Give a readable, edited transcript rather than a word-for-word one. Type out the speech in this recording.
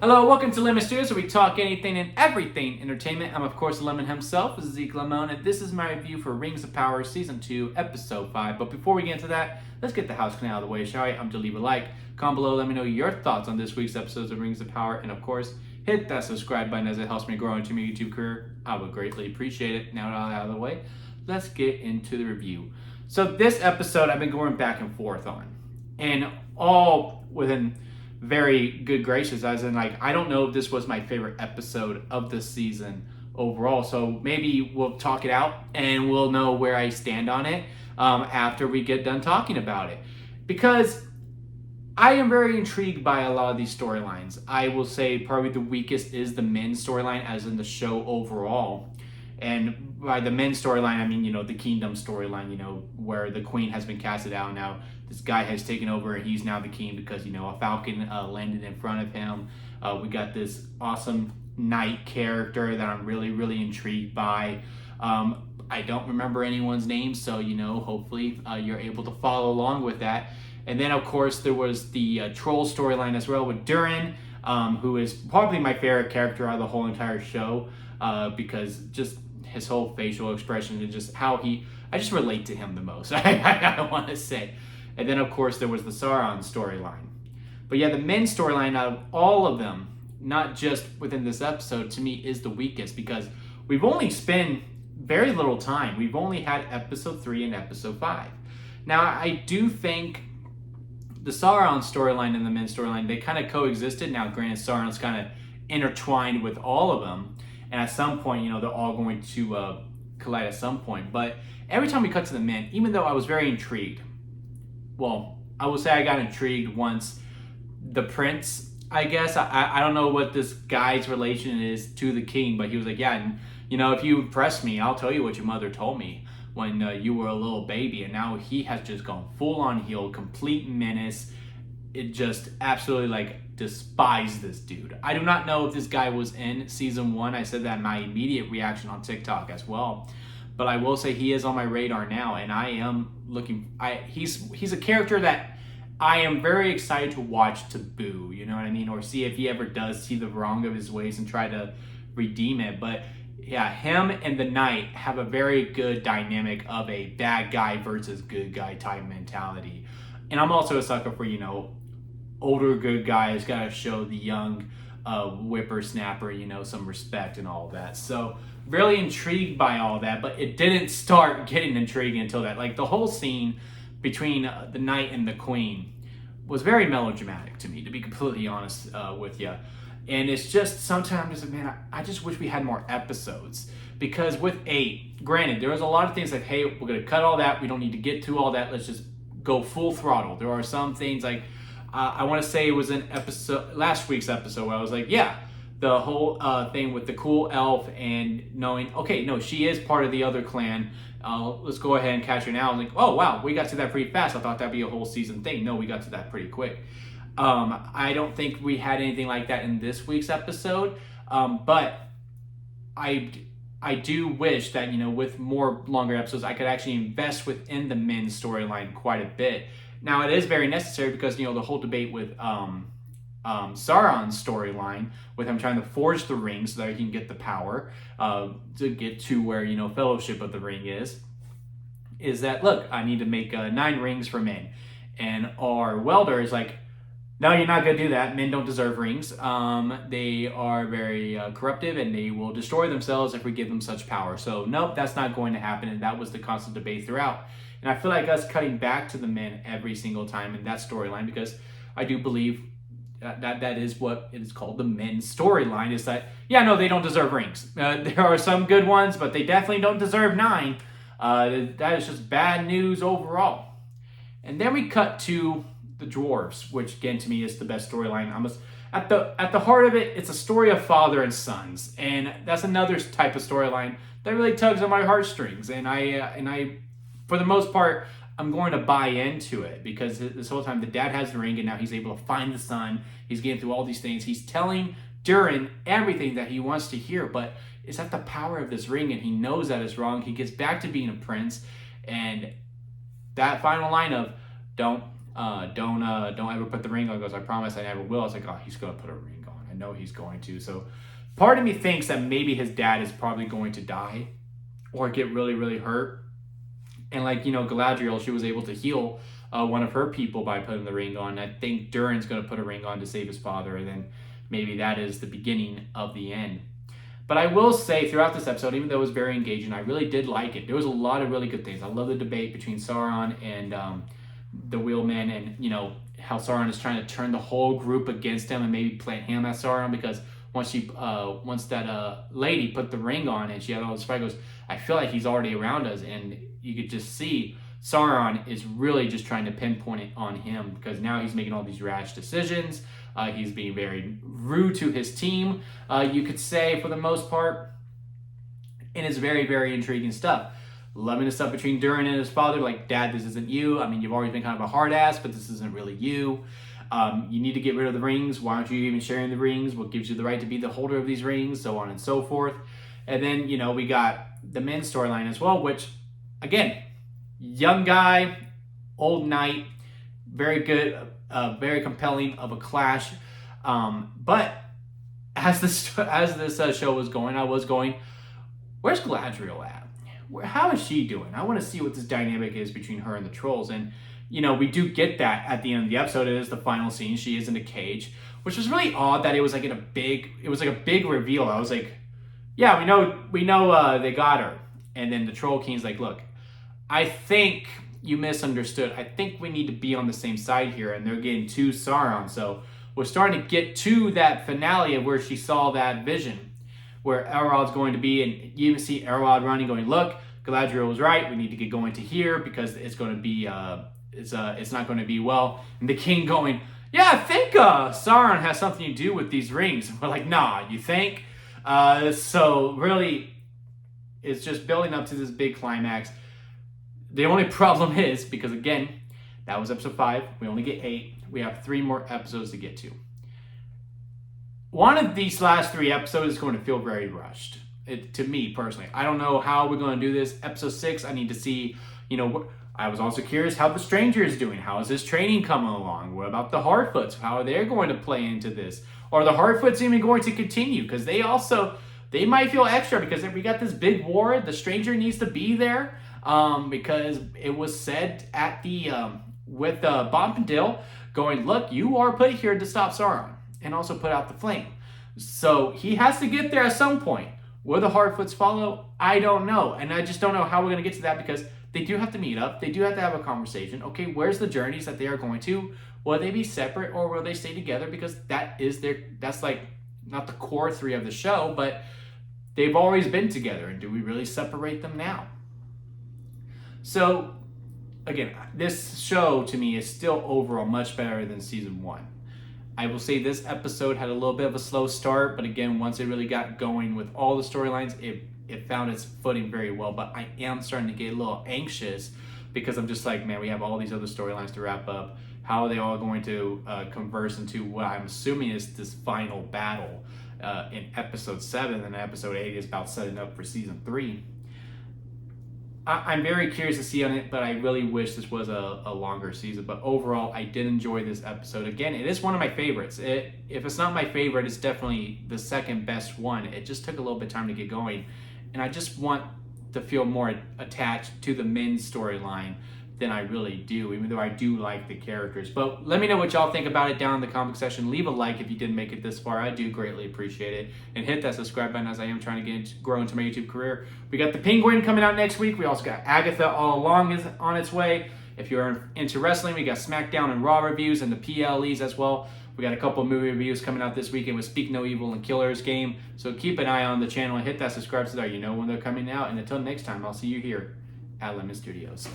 Hello, welcome to Lemon Studios, where we talk anything and everything entertainment. I'm, of course, Lemon himself, Zeke Lemon, and this is my review for Rings of Power Season 2, Episode 5. But before we get into that, let's get the house clean out of the way, shall we? I'm to leave a like, comment below, let me know your thoughts on this week's episodes of Rings of Power, and of course, hit that subscribe button as it helps me grow into my YouTube career. I would greatly appreciate it. Now all out of the way, let's get into the review. So this episode I've been going back and forth on, and all within very good gracious, as in, like, I don't know if this was my favorite episode of this season overall, so maybe we'll talk it out and we'll know where I stand on it after we get done talking about it, because I am very intrigued by a lot of these storylines. I will say probably the weakest is the men's storyline, as in the show overall. And by the men's storyline, I mean, the kingdom storyline, where the queen has been casted out. Now this guy has taken over and he's now the king because, a falcon landed in front of him. We got this awesome knight character that I'm really, really intrigued by. I don't remember anyone's name, so, hopefully you're able to follow along with that. And then, of course, there was the troll storyline as well with Durin, who is probably my favorite character out of the whole entire show, because just his whole facial expression and just how I just relate to him the most, I want to say. And then, of course, there was the Sauron storyline. But yeah, the men's storyline out of all of them, not just within this episode, to me is the weakest, because we've only spent very little time. We've only had episode 3 and episode 5. Now, I do think the Sauron storyline and the men's storyline, they kind of coexisted. Now, granted, Sauron's kind of intertwined with all of them, and at some point, they're all going to collide at some point. But every time we cut to the men, even though I was very intrigued, well, I will say I got intrigued once the prince, I guess, I don't know what this guy's relation is to the king, but he was like, yeah, if you press me, I'll tell you what your mother told me when you were a little baby. And now he has just gone full on heel, complete menace. It just absolutely despise this dude. I do not know if this guy was in season 1. I said that in my immediate reaction on TikTok as well. But I will say he is on my radar now, and I am looking. He's a character that I am very excited to watch to boo. You know what I mean, or see if he ever does see the wrong of his ways and try to redeem it. But yeah, him and the knight have a very good dynamic of a bad guy versus good guy type mentality. And I'm also a sucker for older good guys gotta show the young whippersnapper some respect and all that. So really intrigued by all that, but it didn't start getting intriguing until that. The whole scene between the knight and the queen was very melodramatic to me, to be completely honest with you. And it's just sometimes, man, I just wish we had more episodes, because with 8, granted, there was a lot of things hey, we're gonna cut all that. We don't need to get to all that. Let's just go full throttle. There are some things I want to say it was an episode, last week's episode, where I was like, yeah, the whole thing with the cool elf and knowing, okay, no, she is part of the other clan. Let's go ahead and catch her now. I'm like, oh, wow, we got to that pretty fast. I thought that'd be a whole season thing. No, we got to that pretty quick. I don't think we had anything like that in this week's episode. But I do wish that, with more longer episodes, I could actually invest within the men's storyline quite a bit. Now, it is very necessary because, the whole debate with Sauron's storyline, with him trying to forge the ring so that he can get the power to get to where, Fellowship of the Ring is that, look, I need to make 9 rings for men. And our welder is like, no, you're not going to do that. Men don't deserve rings. They are very corruptive, and they will destroy themselves if we give them such power. So, nope, that's not going to happen. And that was the constant debate throughout. And I feel like us cutting back to the men every single time in that storyline, because I do believe that is what it is called, the men's storyline, is that, yeah, no, they don't deserve rings. There are some good ones, but they definitely don't deserve 9. That is just bad news overall. And then we cut to the dwarves, which again to me is the best storyline. At the heart of it, it's a story of father and sons, and that's another type of storyline that really tugs on my heartstrings. And I, for the most part, I'm going to buy into it, because this whole time the dad has the ring, and now he's able to find the son. He's getting through all these things. He's telling Durin everything that he wants to hear, but it's at the power of this ring, and he knows that it's wrong. He gets back to being a prince, and that final line of don't ever put the ring on. He goes, I promise I never will. I was like, oh, he's gonna put a ring on. I know he's going to. So part of me thinks that maybe his dad is probably going to die or get really, really hurt. And like, Galadriel, she was able to heal one of her people by putting the ring on. I think Durin's going to put a ring on to save his father, and then maybe that is the beginning of the end. But I will say throughout this episode, even though it was very engaging, I really did like it. There was a lot of really good things. I love the debate between Sauron and the Wheelmen, and how Sauron is trying to turn the whole group against him and maybe plant him as Sauron, because once that lady put the ring on and she had all this fight, goes, I feel like he's already around us, and you could just see Sauron is really just trying to pinpoint it on him, because now he's making all these rash decisions. He's being very rude to his team, you could say, for the most part. And it's very, very intriguing stuff. Loving the stuff between Durin and his father. Like, Dad, this isn't you. I mean, you've always been kind of a hard ass, but this isn't really you. You need to get rid of the rings. Why aren't you even sharing the rings? What gives you the right to be the holder of these rings? So on and so forth. And then, we got the men's storyline as well, which, again, young guy, old knight, very good, very compelling of a clash. But as this show was going, I was going, where's Galadriel at? How is she doing? I want to see what this dynamic is between her and the trolls. And, we do get that at the end of the episode. It is the final scene. She is in a cage, which was really odd that it was like a big reveal. I was like, yeah, we know they got her. And then the Troll King's like, look, I think you misunderstood. I think we need to be on the same side here. And they're getting to Sauron. So we're starting to get to that finale of where she saw that vision, where Elrod's going to be. And you even see Elrod running, going, look, Galadriel was right. We need to get going to here, because it's going to be, it's not going to be well. And the king going, yeah, I think Sauron has something to do with these rings. And we're like, nah, you think? So really, it's just building up to this big climax. The only problem is, because again, that was episode 5. We only get 8. We have 3 more episodes to get to. One of these last 3 episodes is going to feel very rushed. To me, personally. I don't know how we're going to do this. Episode 6, I need to see, I was also curious how the Stranger is doing. How is his training coming along? What about the Hardfoots? How are they going to play into this? Are the Hardfoots even going to continue? Because they might feel extra, because if we got this big war, the Stranger needs to be there. Because it was said at the with Bombadil going, look, you are put here to stop Sauron and also put out the flame. So he has to get there at some point. Will the Hardfoots follow? I don't know. And I just don't know how we're going to get to that, because they do have to meet up. They do have to have a conversation. Okay, where's the journeys that they are going to? Will they be separate, or will they stay together? Because that's like not the core 3 of the show, but they've always been together. And do we really separate them now? So, again, this show to me is still overall much better than season 1. I will say this episode had a little bit of a slow start, but again, once it really got going with all the storylines, it found its footing very well. But I am starting to get a little anxious, because I'm just like, man, we have all these other storylines to wrap up. How are they all going to converse into what I'm assuming is this final battle in episode 7, and episode 8 is about setting up for season 3. I'm very curious to see on it, but I really wish this was a longer season. But overall, I did enjoy this episode. Again, it is one of my favorites. If it's not my favorite, it's definitely the second best one. It just took a little bit of time to get going. And I just want to feel more attached to the men's storyline than I really do, even though I do like the characters. But let me know what y'all think about it down in the comment section. Leave a like if you didn't make it this far. I do greatly appreciate it. And hit that subscribe button, as I am trying to grow into my YouTube career. We got the Penguin coming out next week. We also got Agatha All Along is on its way. If you're into wrestling, we got SmackDown and Raw reviews and the PLEs as well. We got a couple of movie reviews coming out this weekend with Speak No Evil and Killer's Game. So keep an eye on the channel and hit that subscribe so that you know when they're coming out. And until next time, I'll see you here at Lemon Studios.